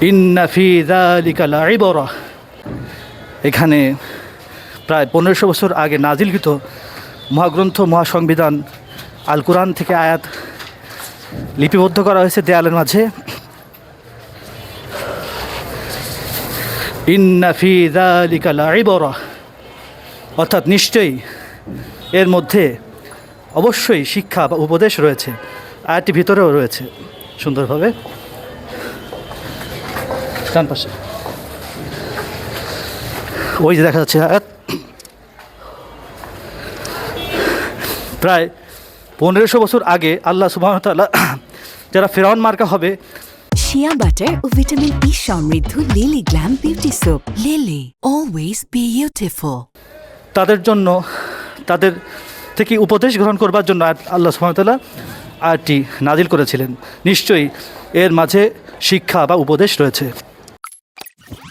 ইন্না ফি যালিকা লাইবরা, এখানে প্রায় 1500 বছর আগে নাজিলকৃত মহাগ্রন্থ মহাসংবিধান আল কোরআন থেকে আয়াত লিপিবদ্ধ করা হয়েছে দেয়ালের মাঝে। ইন্না ফি যালিকা লাইবরা, অর্থাৎ নিশ্চয়ই এর মধ্যে অবশ্যই শিক্ষা বা উপদেশ রয়েছে। আয়াতটি ভিতরেও রয়েছে সুন্দরভাবে ডান পাশে, ওই যে দেখা যাচ্ছে আয়াত। প্রায় 1500 বছর আগে আল্লাহ সুবহানাহু ওয়া তাআলা যারা ফিরআউন মার্কা হবে, শিয়া বাটার ও ভিটামিন ই সমৃদ্ধ lily glam beauty soap, lily always beautiful, তাদের জন্য তাদের থেকে উপদেশ গ্রহণ করবার জন্য আল্লাহ সুবহানাহু ওয়া তাআলা আয়াতটি নাজিল করেছিলেন। নিশ্চয়ই এর মাঝে শিক্ষা বা উপদেশ রয়েছে।